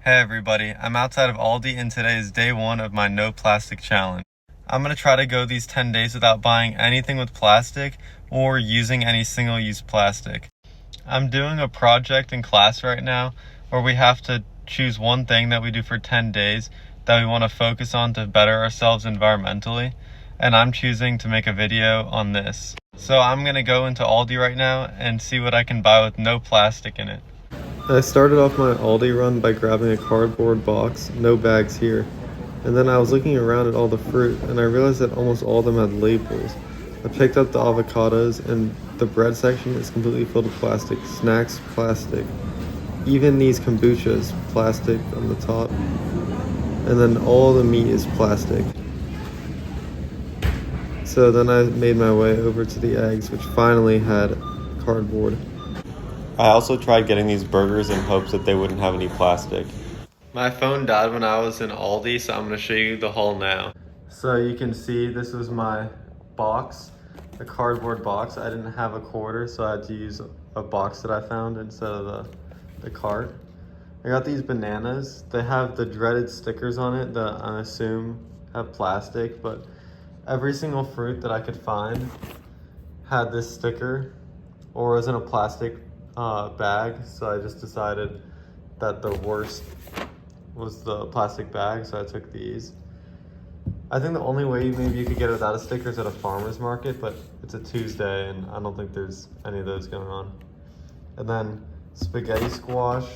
Hey everybody, I'm outside of Aldi and today is day one of my no plastic challenge. I'm going to try to go these 10 days without buying anything with plastic or using any single-use plastic. I'm doing a project in class right now where we have to choose one thing that we do for 10 days that we want to focus on to better ourselves environmentally, and I'm choosing to make a video on this. So I'm going to go into Aldi right now and see what I can buy with no plastic in it. I started off my Aldi run by grabbing a cardboard box, no bags here. And then I was looking around at all the fruit and I realized that almost all of them had labels. I picked up the avocados and the bread section is completely filled with plastic. Snacks, plastic. Even these kombuchas, plastic on the top. And then all the meat is plastic. So then I made my way over to the eggs, which finally had cardboard. I also tried getting these burgers in hopes that they wouldn't have any plastic. My phone died when I was in Aldi, so I'm going to show you the haul now. So you can see this was my box, a cardboard box. I didn't have a quarter, so I had to use a box that I found instead of the cart. I got these bananas. They have the dreaded stickers on it that I assume have plastic, but every single fruit that I could find had this sticker or was in a plastic bag, so I just decided that the worst was the plastic bag, so I took these. I think the only way maybe you could get it without a sticker is at a farmer's market, but it's a Tuesday and I don't think there's any of those going on. And then spaghetti squash.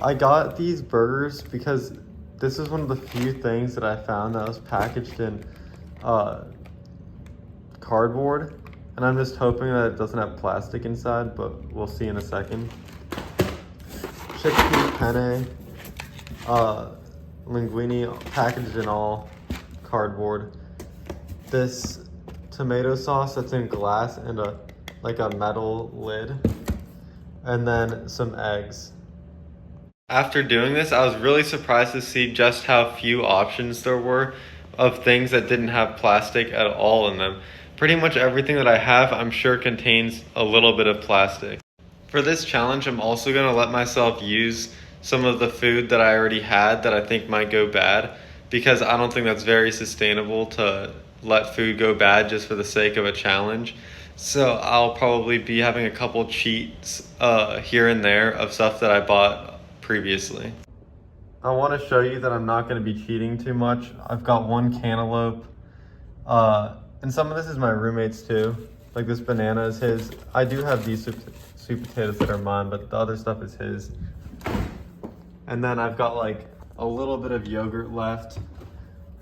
I got these burgers because this is one of the few things that I found that was packaged in cardboard, and I'm just hoping that it doesn't have plastic inside, but we'll see in a second. Chickpea penne, linguine packaged in all cardboard. This tomato sauce that's in glass and a metal lid, and then some eggs. After doing this, I was really surprised to see just how few options there were of things that didn't have plastic at all in them. Pretty much everything that I have, I'm sure, contains a little bit of plastic. For this challenge, I'm also going to let myself use some of the food that I already had that I think might go bad, because I don't think that's very sustainable to let food go bad just for the sake of a challenge. So I'll probably be having a couple cheats here and there of stuff that I bought previously. I want to show you that I'm not going to be cheating too much. I've got one cantaloupe, and some of this is my roommate's too. Like this banana is his. I do have these sweet potatoes that are mine, but the other stuff is his. And then I've got like a little bit of yogurt left,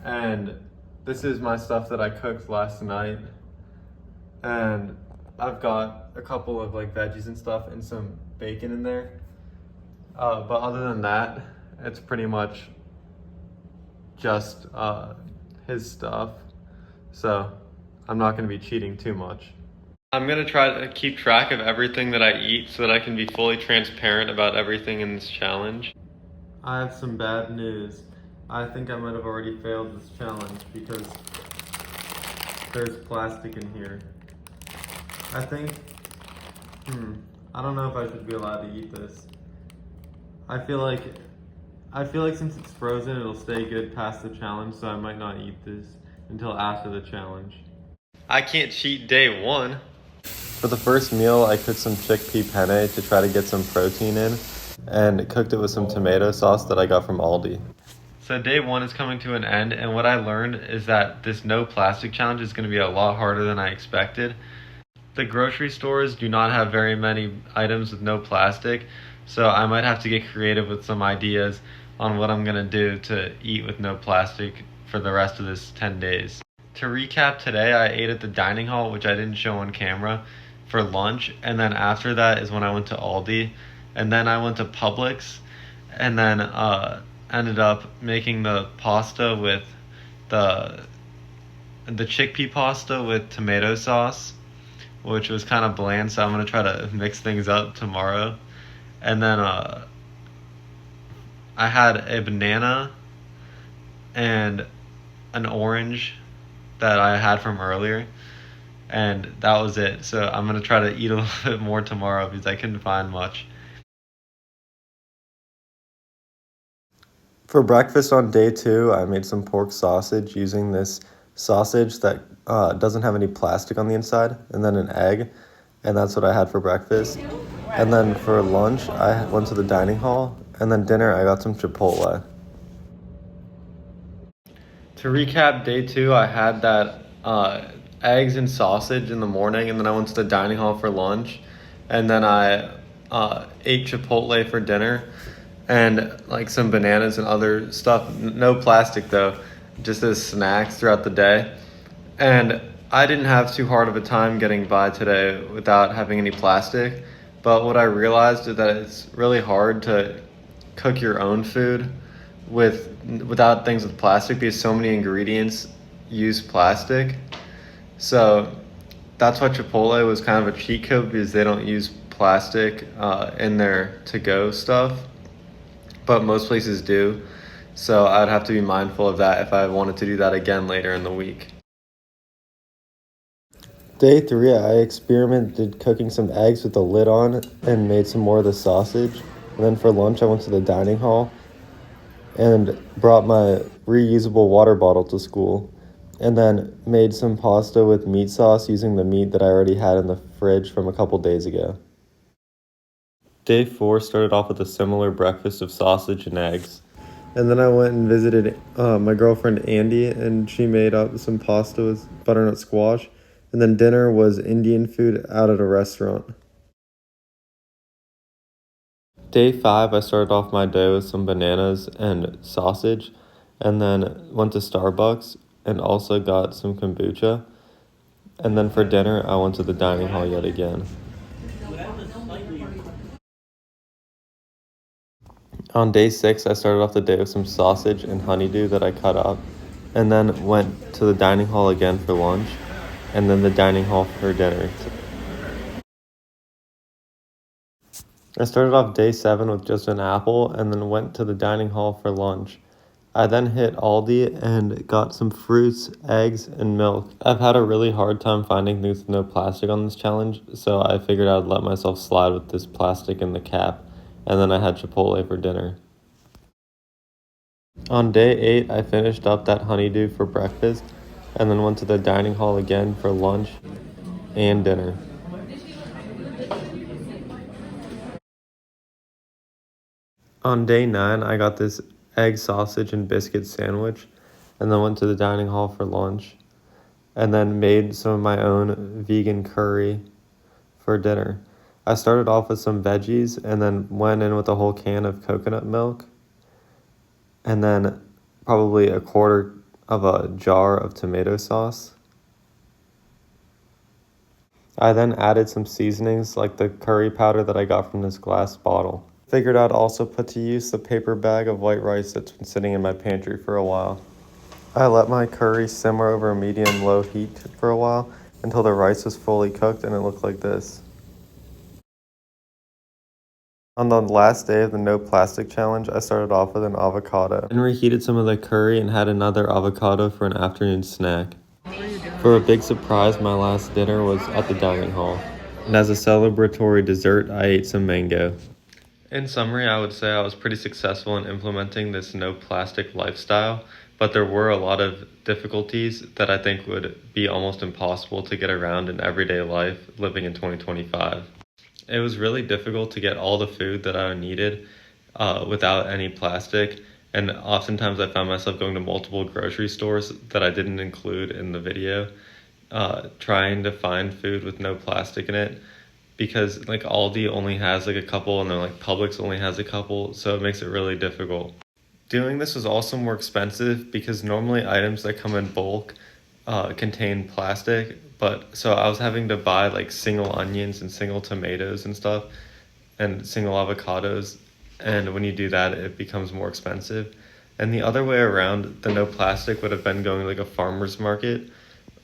and this is my stuff that I cooked last night. And I've got a couple of like veggies and stuff and some bacon in there. But other than that, it's pretty much just his stuff. So I'm not going to be cheating too much. I'm going to try to keep track of everything that I eat so that I can be fully transparent about everything in this challenge. I have some bad news. I think I might have already failed this challenge because there's plastic in here. I think, I don't know if I should be allowed to eat this. I feel like since it's frozen, it'll stay good past the challenge, so I might not eat this until after the challenge. I can't cheat day one. For the first meal, I cooked some chickpea penne to try to get some protein in, and cooked it with some tomato sauce that I got from Aldi. So day one is coming to an end, and what I learned is that this no plastic challenge is going to be a lot harder than I expected. The grocery stores do not have very many items with no plastic, so I might have to get creative with some ideas on what I'm going to do to eat with no plastic for the rest of this 10 days. To recap, today I ate at the dining hall, which I didn't show on camera, for lunch, and then after that is when I went to Aldi, and then I went to Publix, and then ended up making the pasta with the chickpea pasta with tomato sauce, which was kind of bland, so I'm going to try to mix things up tomorrow. And then I had a banana and an orange that I had from earlier, and that was it. So I'm going to try to eat a little bit more tomorrow because I couldn't find much. For breakfast on day 2, I made some pork sausage using this sausage that doesn't have any plastic on the inside, and then an egg, and that's what I had for breakfast. And then for lunch, I went to the dining hall, and then dinner, I got some Chipotle. To recap day 2, I had that eggs and sausage in the morning, and then I went to the dining hall for lunch, and then I ate Chipotle for dinner, and like some bananas and other stuff. No plastic though, just as snacks throughout the day. And I didn't have too hard of a time getting by today without having any plastic. But what I realized is that it's really hard to cook your own food without things with plastic because so many ingredients use plastic. So that's why Chipotle was kind of a cheat code because they don't use plastic in their to-go stuff, but most places do. So I'd have to be mindful of that if I wanted to do that again later in the week. Day 3, I experimented cooking some eggs with the lid on and made some more of the sausage. And then for lunch, I went to the dining hall and brought my reusable water bottle to school. And then made some pasta with meat sauce using the meat that I already had in the fridge from a couple days ago. Day 4 started off with a similar breakfast of sausage and eggs. And then I went and visited my girlfriend Andy, and she made up some pasta with butternut squash. And then dinner was Indian food out at a restaurant. Day 5, I started off my day with some bananas and sausage, and then went to Starbucks and also got some kombucha. And then for dinner, I went to the dining hall yet again. On day 6, I started off the day with some sausage and honeydew that I cut up, and then went to the dining hall again for lunch, and then the dining hall for dinner. I started off day 7 with just an apple, and then went to the dining hall for lunch. I then hit Aldi and got some fruits, eggs, and milk. I've had a really hard time finding things with no plastic on this challenge, so I figured I'd let myself slide with this plastic in the cap, and then I had Chipotle for dinner. On day 8, I finished up that honeydew for breakfast, and then went to the dining hall again for lunch and dinner. On day 9, I got this egg sausage and biscuit sandwich, and then went to the dining hall for lunch, and then made some of my own vegan curry for dinner. I started off with some veggies, and then went in with a whole can of coconut milk, and then probably a quarter of a jar of tomato sauce. I then added some seasonings like the curry powder that I got from this glass bottle. Figured I'd also put to use the paper bag of white rice that's been sitting in my pantry for a while. I let my curry simmer over medium-low heat for a while until the rice was fully cooked and it looked like this. On the last day of the no plastic challenge, I started off with an avocado and reheated some of the curry and had another avocado for an afternoon snack. For a big surprise, my last dinner was at the dining hall, and as a celebratory dessert, I ate some mango. In summary, I would say I was pretty successful in implementing this no plastic lifestyle, but there were a lot of difficulties that I think would be almost impossible to get around in everyday life living in 2025. It was really difficult to get all the food that I needed without any plastic, and oftentimes I found myself going to multiple grocery stores that I didn't include in the video, trying to find food with no plastic in it, because like Aldi only has like a couple, and then like Publix only has a couple, so it makes it really difficult. Doing this was also more expensive because normally items that come in bulk contain plastic, but so I was having to buy like single onions and single tomatoes and stuff and single avocados, and when you do that it becomes more expensive. And the other way around, the no plastic would have been going like a farmer's market,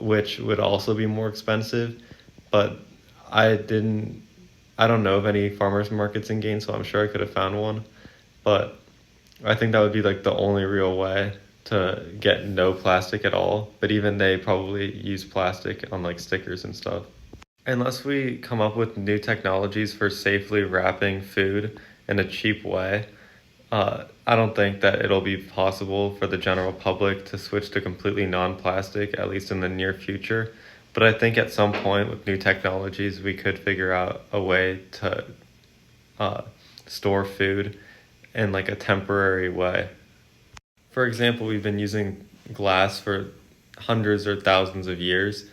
which would also be more expensive, but I don't know of any farmers markets in Gainesville. I'm sure I could have found one, but I think that would be like the only real way to get no plastic at all. But even they probably use plastic on like stickers and stuff. Unless we come up with new technologies for safely wrapping food in a cheap way, I don't think that it'll be possible for the general public to switch to completely non-plastic, at least in the near future. But I think at some point with new technologies, we could figure out a way to uh, store food in like a temporary way. For example, we've been using glass for hundreds or thousands of years,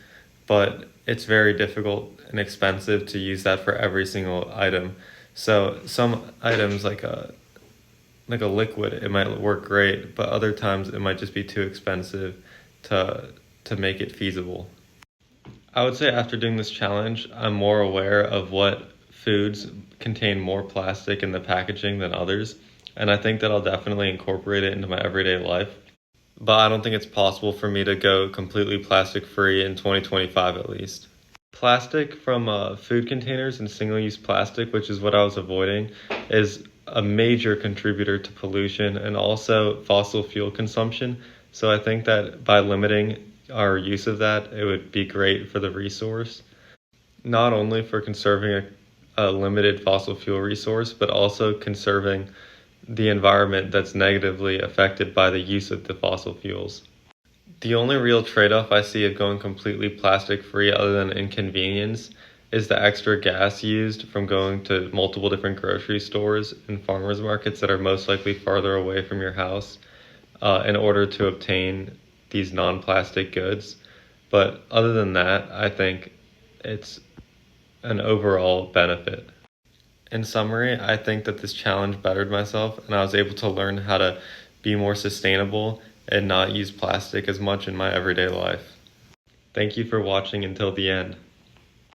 but it's very difficult and expensive to use that for every single item. So some items like a liquid, it might work great, but other times it might just be too expensive to make it feasible. I would say after doing this challenge, I'm more aware of what foods contain more plastic in the packaging than others, and I think that I'll definitely incorporate it into my everyday life. But I don't think it's possible for me to go completely plastic free in 2025 at least. Plastic from food containers and single-use plastic, which is what I was avoiding, is a major contributor to pollution and also fossil fuel consumption. So I think that by limiting our use of that, it would be great for the resource, not only for conserving a limited fossil fuel resource, but also conserving the environment that's negatively affected by the use of the fossil fuels. The only real trade-off I see of going completely plastic free other than inconvenience is the extra gas used from going to multiple different grocery stores and farmers markets that are most likely farther away from your house in order to obtain these non-plastic goods. But other than that, I think it's an overall benefit. In summary, I think that this challenge bettered myself and I was able to learn how to be more sustainable and not use plastic as much in my everyday life. Thank you for watching until the end.